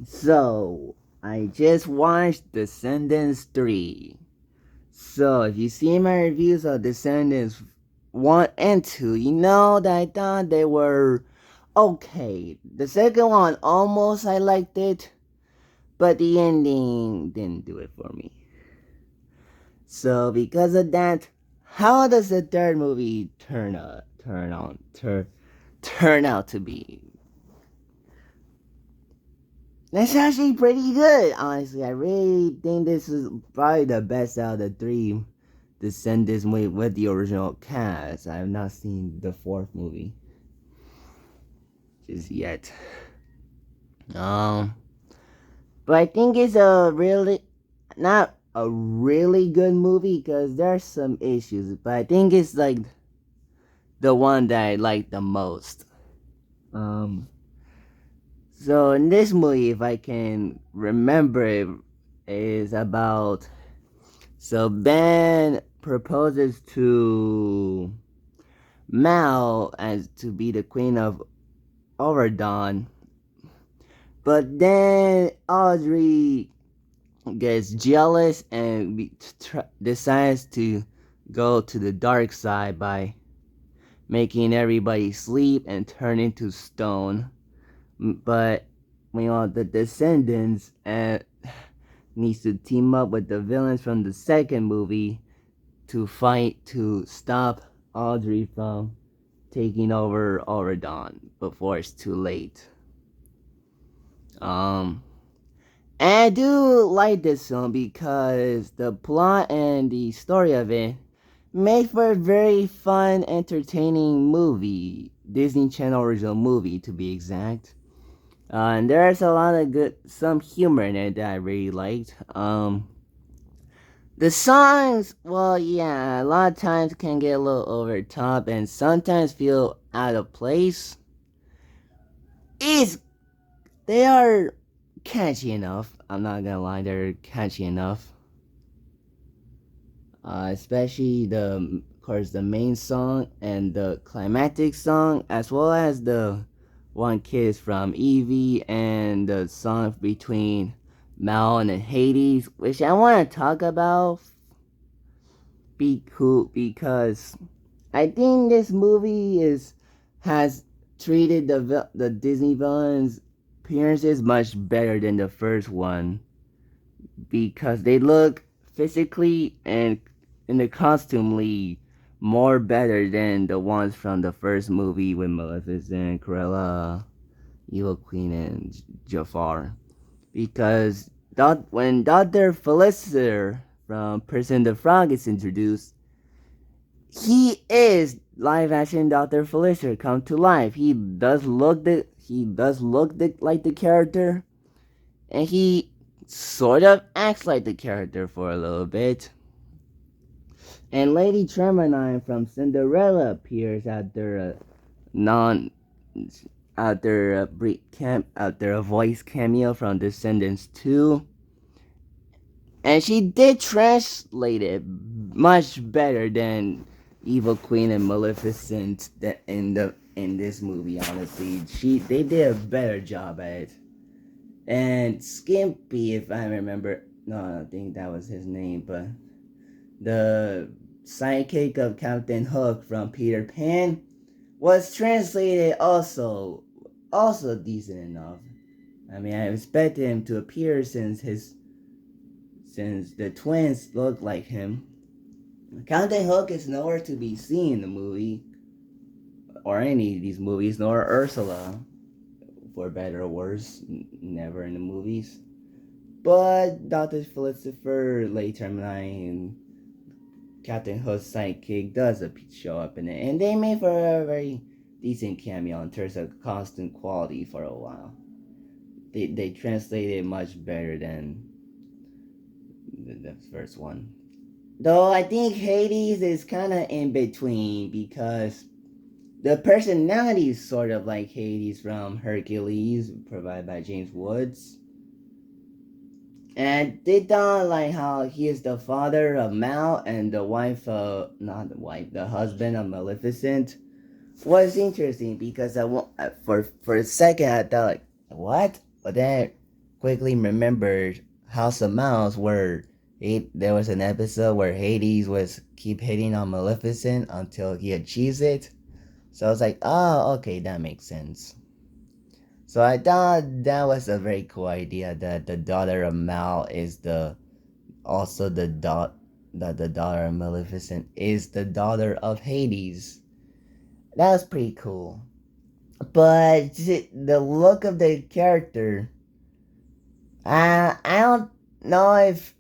So, I just watched Descendants 3. So, if you see my reviews of Descendants 1 and 2, you know that I thought they were okay. The second one, almost I liked it, but the ending didn't do it for me. So, because of that, how does the third movie turn out to be? That's actually pretty good, honestly. I really think this is probably the best out of the three Descendants with the original cast. I have not seen the fourth movie just yet. But I think it's not a really good movie because there's some issues. But I think it's like the one that I like the most. So in this movie, if I can remember it, is about, so Ben proposes to Mal as to be the queen of Overdon, but then Audrey gets jealous and decides to go to the dark side by making everybody sleep and turn into stone. But the Descendants needs to team up with the villains from the second movie to fight to stop Audrey from taking over Auradon before it's too late. And I do like this film because the plot and the story of it made for a very fun, entertaining movie. Disney Channel original movie, to be exact. And there's a lot of some humor in it that I really liked. The songs, well, yeah, a lot of times can get a little over the top and sometimes feel out of place. They are catchy enough. I'm not gonna lie, they're catchy enough. Especially of course, the main song and the climactic song, as well as the One Kiss from Evie and the song between Mal and Hades, which I want to talk about because I think this movie has treated the Disney villains' appearances much better than the first one because they look physically and in the costumely more better than the ones from the first movie with Maleficent, Cruella, Evil Queen, and Jafar. Because when Dr. Feliciter from Person the Frog is introduced, he is live action Dr. Feliciter come to life. He does look like the character, and he sort of acts like the character for a little bit. And Lady Tremaine from Cinderella appears after a voice cameo from Descendants 2. And she did translate it much better than Evil Queen and Maleficent in this movie, honestly. They did a better job at it. And Skimpy, if I remember, no, I don't think that was his name, but the sidekick of Captain Hook from Peter Pan was translated also decent enough. I mean, I expected him to appear since the twins look like him. Captain Hook is nowhere to be seen in the movie, or any of these movies, nor Ursula, for better or worse, never in the movies. But Dr. Feliciter, Lady Tremaine, Captain Hook's sidekick does show up in it, and they made for a very decent cameo in terms of costume quality for a while. They translated much better than the first one. Though I think Hades is kind of in between because the personality is sort of like Hades from Hercules, provided by James Woods. And they don't like how he is the father of Mal and the wife of, not the wife, the husband of Maleficent. Was interesting because for a second I thought like, what? But then quickly remembered House of Mouse where there was an episode where Hades was keep hitting on Maleficent until he achieves it. So I was like, oh, okay, that makes sense. So I thought that was a very cool idea that the daughter of Mal is the also that the daughter of Maleficent is the daughter of Hades. That was pretty cool. But the look of the character, I don't know if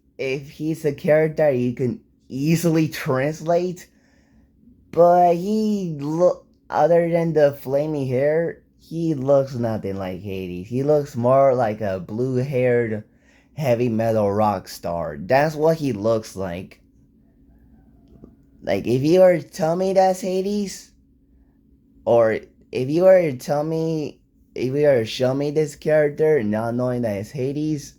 he's a character you can easily translate. But he look other than the flaming hair, he looks nothing like Hades. He looks more like a blue-haired heavy metal rock star. That's what he looks like. Like if you were to tell me that's Hades, or if you were to tell me if you were to show me this character not knowing that it's Hades,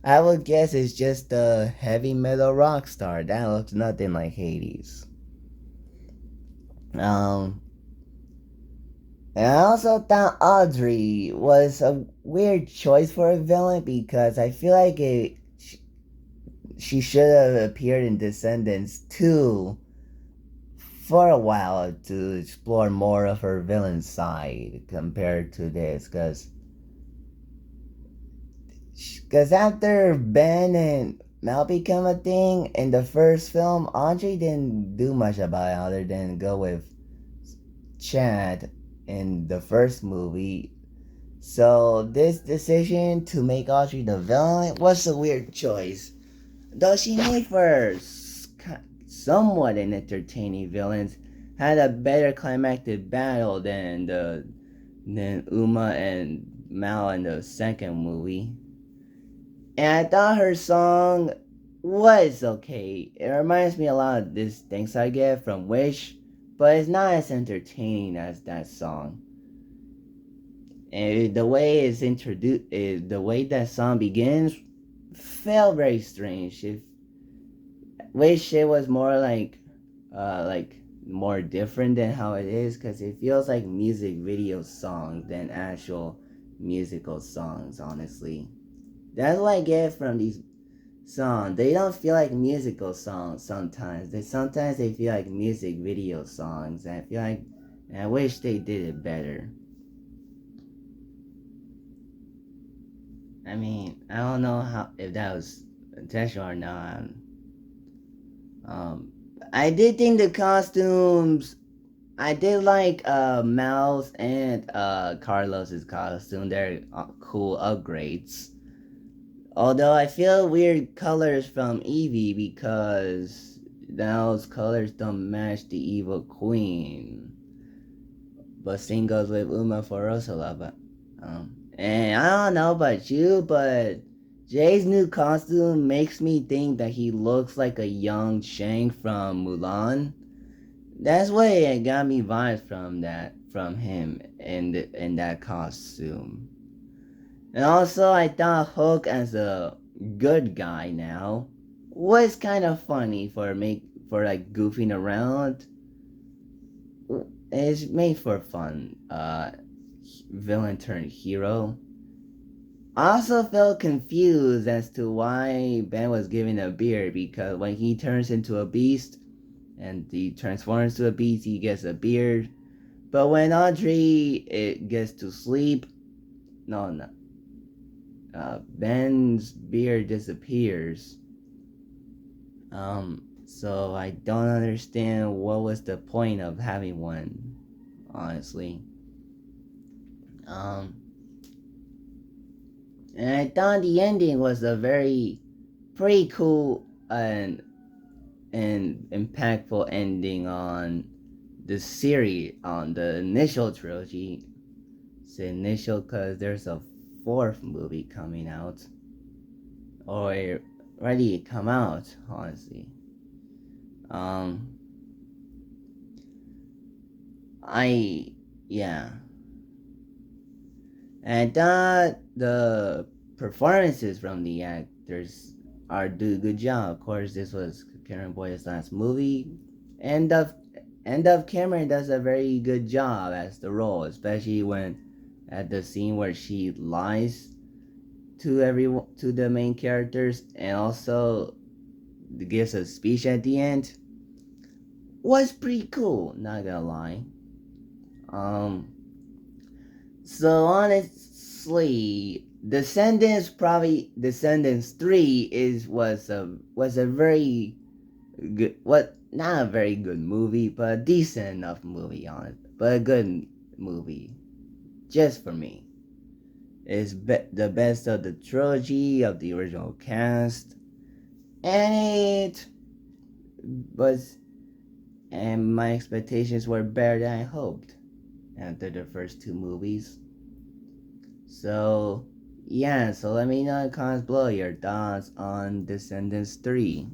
I would guess it's just a heavy metal rock star. That looks nothing like Hades. Um And I also thought Audrey was a weird choice for a villain because I feel like she should have appeared in Descendants too for a while to explore more of her villain side compared to this because after Ben and Mal become a thing in the first film, Audrey didn't do much about it other than go with Chad in the first movie. So this decision to make Audrey the villain was a weird choice. Though she made for somewhat an entertaining villains, had a better climactic battle than Uma and Mal in the second movie. And I thought her song was okay. It reminds me a lot of this Thanks I Get from Wish, but it's not as entertaining as that song. And the way it's introduced, the way that song begins, felt very strange. If wish it was more like more different than how it is, because it feels like music video songs than actual musical songs. Honestly, that's what I get from these songs. They don't feel like musical songs sometimes. Sometimes they feel like music video songs. And I feel like I wish they did it better. I mean, I don't know how if that was intentional or not. Um, I did think the costumes. I did like Mal's and Carlos's costume. They're cool upgrades. Although I feel weird colors from Evie because those colors don't match the evil queen. But same goes with Uma for Ursula. But and I don't know about you, but Jay's new costume makes me think that he looks like a young Shang from Mulan. That's what it got me vibes from him in that costume. And also I thought Hook as a good guy now was kind of funny for like goofing around. It's made for fun. Villain turned hero. I also felt confused as to why Ben was given a beard because when he turns into a beast and he transforms to a beast, he gets a beard. But when Audrey gets to sleep, no. Ben's beard disappears. So I don't understand what was the point of having one, honestly. And I thought the ending was a very pretty cool and an impactful ending on the series, on the initial trilogy. It's initial because there's a fourth movie coming out, or already come out, honestly. Um, I yeah, and I thought the performances from the actors are do a good job. Of course, this was Karen Boy's last movie. End of End of Cameron does a very good job as the role, especially when at the scene where she lies to the main characters and also gives a speech at the end. Was pretty cool, not gonna lie. Um, so honestly, Descendants 3 was a very good, what, not a very good movie, but a decent enough movie on it, but a good movie, just for me. The best of the trilogy of the original cast, and it was, and my expectations were better than I hoped after the first two movies. So, yeah, so let me know in the comments below your thoughts on Descendants 3.